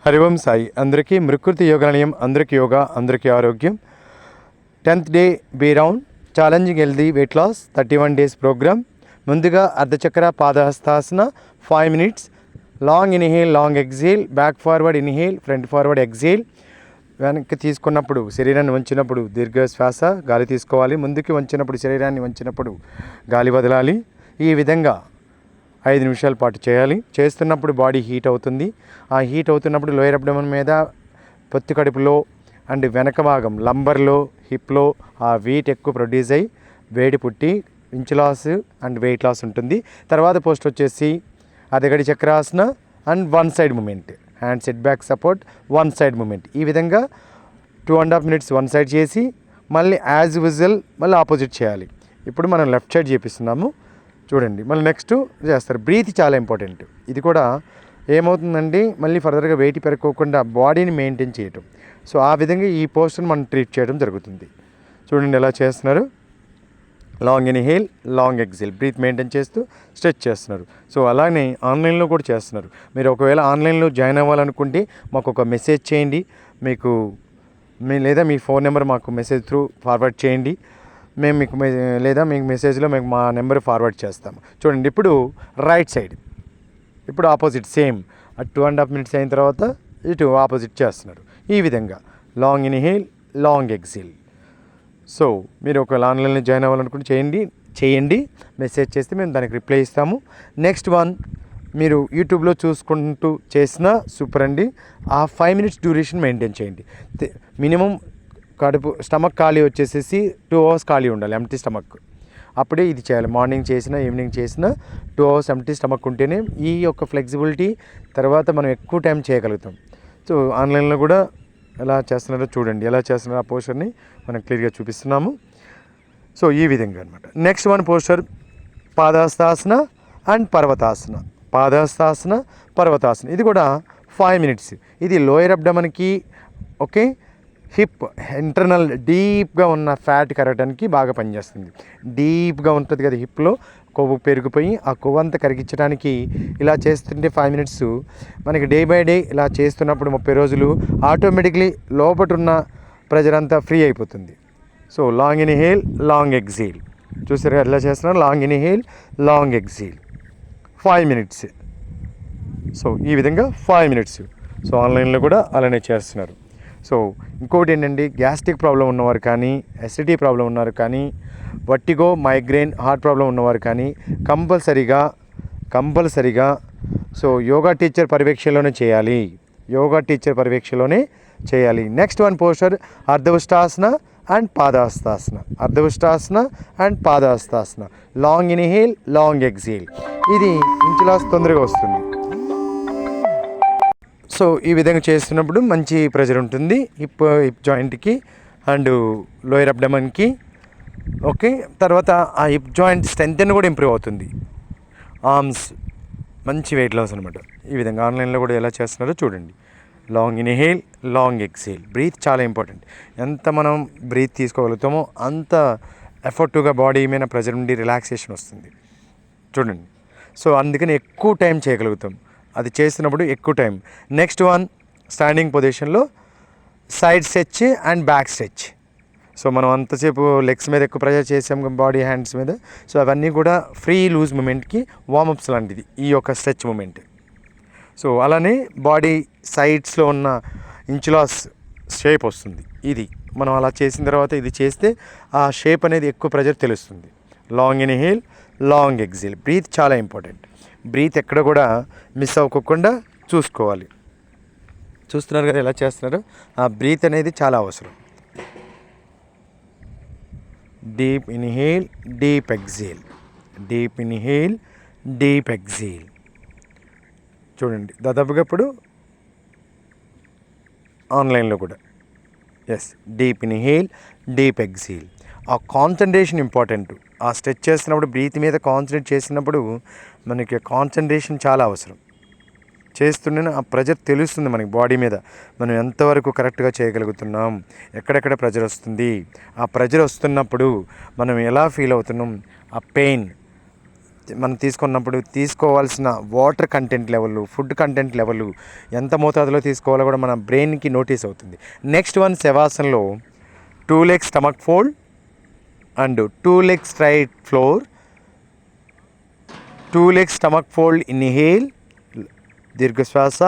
హరి ఓం సాయి. అందరికీ మృకృతి యోగాలయం, అందరికీ యోగా, అందరికీ ఆరోగ్యం. 10th day be round challenging healthy weight loss 31 days program. ముందుగా అర్ధచక్ర పాదహస్తాసన 5 minutes. Long inhale, long exhale, back forward inhale, front forward exhale. వెనక్కి తీసుకున్నప్పుడు శరీరాన్ని వంచినప్పుడు దీర్ఘ శ్వాస గాలి తీసుకోవాలి. ముందుకి వంచినప్పుడు శరీరాన్ని వంచినప్పుడు గాలి వదలాలి. ఈ విధంగా 5 నిమిషాల పాటు చేయాలి. చేస్తున్నప్పుడు బాడీ హీట్ అవుతుంది. ఆ హీట్ అవుతున్నప్పుడు లోయర్ అబ్డమన్ మీద, పొత్తి కడుపులో అండ్ వెనక భాగం లంబర్లో, హిప్లో ఆ వెయిట్ ఎక్కువ ప్రొడ్యూస్ అయ్యి వేడి పుట్టి inch loss and weight loss ఉంటుంది. తర్వాత పోస్ట్ వచ్చేసి అధగడి Chakrasana and 1 side movement, hand set back support, 1 side movement. ఈ విధంగా 2.5 minutes 1 side చేసి మళ్ళీ యాజ్ యూజువల్ మళ్ళీ ఆపోజిట్ చేయాలి. ఇప్పుడు మనం లెఫ్ట్ సైడ్ చేపిస్తున్నాము చూడండి. మళ్ళీ నెక్స్ట్ చేస్తారు. బ్రీత్ చాలా ఇంపార్టెంట్. ఇది కూడా ఏమవుతుందండి, మళ్ళీ ఫర్దర్గా వెయిట్ పెరగకుండా బాడీని మెయింటైన్ చేయటం. సో ఆ విధంగా ఈ పోస్టర్ని మనం ట్రీట్ చేయడం జరుగుతుంది. చూడండి ఎలా చేస్తున్నారు. Long inhale, long exhale, breath maintain చేస్తూ స్ట్రెచ్ చేస్తున్నారు. సో అలానే ఆన్లైన్లో కూడా చేస్తున్నారు. మీరు ఒకవేళ ఆన్లైన్లో జాయిన్ అవ్వాలనుకుంటే మాకు ఒక మెసేజ్ చేయండి. లేదా మీ ఫోన్ నెంబర్ మాకు మెసేజ్ త్రూ ఫార్వర్డ్ చేయండి. మేము మీకు లేదా మీకు మెసేజ్లో మేము మా నెంబర్ ఫార్వర్డ్ చేస్తాము. చూడండి ఇప్పుడు రైట్ సైడ్, ఇప్పుడు ఆపోజిట్ సేమ్ 2.5 minutes అయిన తర్వాత ఇటు ఆపోజిట్ చేస్తున్నారు. ఈ విధంగా long inhale, long exhale. So మీరు ఒకవేళ ఆన్లైన్లో జాయిన్ అవ్వాలనుకుంటే చేయండి. మెసేజ్ చేస్తే మేము దానికి రిప్లై ఇస్తాము. నెక్స్ట్ వన్, మీరు యూట్యూబ్లో చూసుకుంటూ చేసిన సూపర్ అండి. ఆ 5 minutes డ్యూరేషన్ మెయింటైన్ చేయండి. మినిమం స్టమక్ ఖాళీ వచ్చేసేసి 2 hours ఖాళీ ఉండాలి, ఎంప్టీ స్టమక్. అప్పుడే ఇది చేయాలి. మార్నింగ్ చేసిన, ఈవినింగ్ చేసిన 2 hours ఎంప్టీ స్టమక్ ఉంటేనే ఈ యొక్క ఫ్లెక్సిబిలిటీ తర్వాత మనం ఎక్కువ టైం చేయగలుగుతాం. సో ఆన్లైన్లో కూడా ఎలా చేస్తున్నారో చూడండి. ఎలా చేస్తున్నారో ఆ పోస్టర్ని మనం క్లియర్గా చూపిస్తున్నాము. సో ఈ విధంగా అనమాట. Next one posture Padahastasana and Parvatasana. Padahastasana, Parvatasana. ఇది కూడా 5 minutes. ఇది లోయర్ అబ్డమన్కి, ఓకే, హిప్ ఇంటర్నల్ డీప్గా ఉన్న ఫ్యాట్ కరగడానికి బాగా పనిచేస్తుంది. డీప్గా ఉంటుంది కదా హిప్లో, కొవ్వు పెరిగిపోయి ఆ కొవ్వు అంతా కరిగించడానికి ఇలా చేస్తుంటే 5 minutes మనకి డే బై డే ఇలా చేస్తున్నప్పుడు 30 రోజులు ఆటోమేటిక్లీ లోపట ఉన్న ప్రెజర్ అంతా ఫ్రీ అయిపోతుంది. So long inhale, long exhale. చూసారు ఎలా చేస్తున్నారు. Long inhale, long exhale 5 minutes. So ఈ విధంగా 5 minutes. సో ఆన్లైన్లో కూడా అలానే చేస్తున్నారు. సో ఇంకోటి ఏంటంటే, గ్యాస్ట్రిక్ ప్రాబ్లం ఉన్నవారు కానీ, అసిడిటీ ప్రాబ్లం ఉన్నారు కానీ, వర్టిగో, మైగ్రేన్, హార్ట్ ప్రాబ్లం ఉన్నవారు కానీ కంపల్సరిగా సో యోగా టీచర్ పర్యవేక్షణలోనే చేయాలి. Next one posture Ardha Ushtrasana and Padahastasana. Long inhale, long exhale. ఇది ఇంచ్ లాస్ తొందరగా వస్తుంది. సో ఈ విధంగా చేస్తున్నప్పుడు మంచి ప్రెజర్ ఉంటుంది హిప్ జాయింట్కి అండ్ లోయర్ అబ్డమన్కి, ఓకే. తర్వాత ఆ హిప్ జాయింట్ స్ట్రెంత్ కూడా ఇంప్రూవ్ అవుతుంది. ఆర్మ్స్ మంచి వెయిట్ లాస్ అనమాట. ఈ విధంగా ఆన్లైన్లో కూడా ఎలా చేస్తున్నారో చూడండి. Long inhale, long exhale. Breath చాలా ఇంపార్టెంట్. ఎంత మనం బ్రీత్ తీసుకోగలుగుతామో అంత ఎఫెక్టివ్గా బాడీ మీద ప్రెజర్ ఉండి రిలాక్సేషన్ వస్తుంది చూడండి. సో అందుకని ఎక్కువ టైం చేయగలుగుతాం అది చేస్తున్నప్పుడు, ఎక్కువ టైం. నెక్స్ట్ వన్ స్టాండింగ్ పొజిషన్లో side stretch and back stretch. So మనం అంతసేపు లెగ్స్ మీద ఎక్కువ ప్రెజర్ చేసాం, బాడీ హ్యాండ్స్ మీద. సో అవన్నీ కూడా ఫ్రీ లూజ్ మూమెంట్కి వార్మప్స్ లాంటిది ఈ యొక్క స్ట్రెచ్ మూమెంట్. సో అలానే బాడీ సైడ్స్లో ఉన్న ఇంచ్ లాస్ షేప్ వస్తుంది. ఇది మనం అలా చేసిన తర్వాత ఇది చేస్తే ఆ షేప్ అనేది ఎక్కువ ప్రెజర్ తెలుస్తుంది. Long inhale, long exhale. Breath చాలా ఇంపార్టెంట్. బ్రీత్ ఎక్కడ కూడా మిస్ అవ్వకుండా చూసుకోవాలి. చూస్తున్నారు కదా ఎలా చేస్తున్నారు. ఆ బ్రీత్ అనేది చాలా అవసరం. Deep inhale, deep exhale, deep inhale, deep exhale. చూడండి దాదాపుగా ఇప్పుడు ఆన్లైన్లో కూడా yes, deep inhale, deep exhale. ఆ కాన్సన్ట్రేషన్ ఇంపార్టెంట్. ఆ స్ట్రెచ్ చేస్తున్నప్పుడు బ్రీత్ మీద కాన్సన్ట్రేట్ చేసినప్పుడు మనకి కాన్సన్ట్రేషన్ చాలా అవసరం. చేస్తుండే ఆ ప్రెజర్ తెలుస్తుంది మనకి బాడీ మీద. మనం ఎంతవరకు కరెక్ట్గా చేయగలుగుతున్నాం, ఎక్కడెక్కడ ప్రెజర్ వస్తుంది, ఆ ప్రెజర్ వస్తున్నప్పుడు మనం ఎలా ఫీల్ అవుతున్నాం, ఆ పెయిన్ మనం తీసుకున్నప్పుడు తీసుకోవాల్సిన water content level, food content level ఎంత మోతాదులో తీసుకోవాలో కూడా మన బ్రెయిన్కి నోటీస్ అవుతుంది. నెక్స్ట్ వన్ శవాసనలో 2 legs stomach fold and 2 legs straight floor, 2 legs stomach fold inhale దీర్ఘ శ్వాస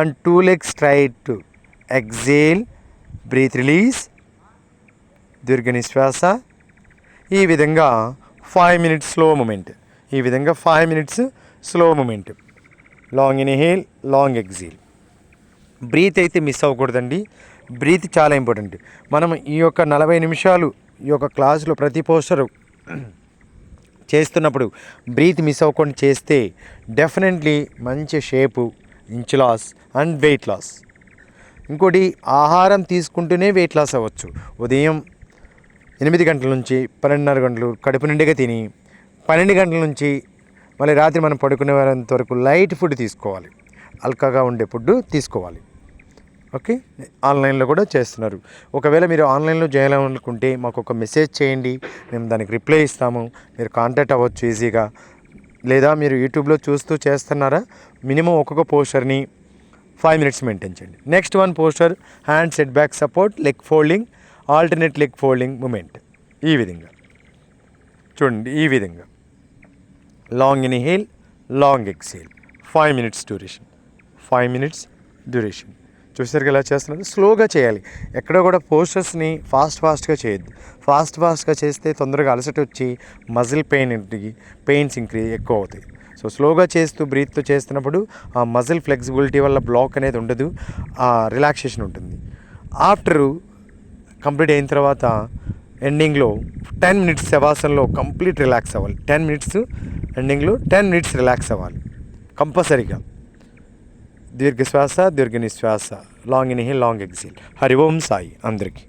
and 2 legs straight exhale breath release దీర్ఘ నిశ్వాస. ఈ విధంగా 5 minutes స్లో మూమెంట్. ఈ విధంగా 5 minutes slow movement. Long inhale, long exhale. Breath అయితే మిస్ అవ్వకూడదండి. బ్రీత్ చాలా ఇంపార్టెంట్. మనం ఈ యొక్క 40 నిమిషాలు ఈ యొక్క క్లాస్లో ప్రతి పోస్టరు చేస్తున్నప్పుడు బ్రీత్ మిస్ అవ్వకుండా చేస్తే డెఫినెట్లీ మంచి shape, inch loss and weight loss. ఇంకోటి, ఆహారం తీసుకుంటూనే వెయిట్ లాస్ అవ్వచ్చు. ఉదయం 8 గంటల నుంచి 12:30 గంటలు కడుపు నిండుగా తిని 12 గంటల నుంచి మళ్ళీ రాత్రి మనం పడుకునేంత వరకు లైట్ ఫుడ్ తీసుకోవాలి, హల్కాగా ఉండే ఫుడ్ తీసుకోవాలి. ఓకే, ఆన్లైన్లో కూడా చేస్తున్నారు. ఒకవేళ మీరు ఆన్లైన్లో చేయాలనుకుంటే మాకు ఒక మెసేజ్ చేయండి, మేము దానికి రిప్లై ఇస్తాము. మీరు కాంటాక్ట్ అవ్వచ్చు ఈజీగా. లేదా మీరు యూట్యూబ్లో చూస్తూ చేస్తున్నారా, మినిమం ఒక్కొక్క పోస్టర్ని 5 minutes మెయింటైన్ చేయండి. Next one posture hand set back support, leg folding, alternate leg folding movement. ఈ విధంగా చూడండి. ఈ విధంగా long inhale, long exhale, 5 minutes duration. 5 minutes duration. చూసారు ఎలా చేస్తున్నారు? స్లోగా చేయాలి. ఎక్కడ కూడా పోస్టర్స్ని ఫాస్ట్గా చేయొద్దు. ఫాస్ట్గా చేస్తే తొందరగా అలసట వచ్చి మజిల్ పెయిన్స్ ఎక్కువ అవుతాయి. సో స్లోగా చేస్తూ బ్రీత్తో చేస్తున్నప్పుడు ఆ మజిల్ ఫ్లెక్సిబిలిటీ వల్ల బ్లాక్ అనేది ఉండదు, ఆ రిలాక్సేషన్ ఉంటుంది. ఆఫ్టర్ కంప్లీట్ అయిన తర్వాత ఎండింగ్లో 10 minutes శవాసనలో కంప్లీట్ రిలాక్స్ అవ్వాలి. 10 minutes ఎండింగ్లో 10 minutes రిలాక్స్ అవ్వాలి కంపల్సరీగా. దీర్ఘ శ్వాస, దీర్ఘ నిశ్వాస, long inhale, long exhale. Hari Om Sai అందరికీ.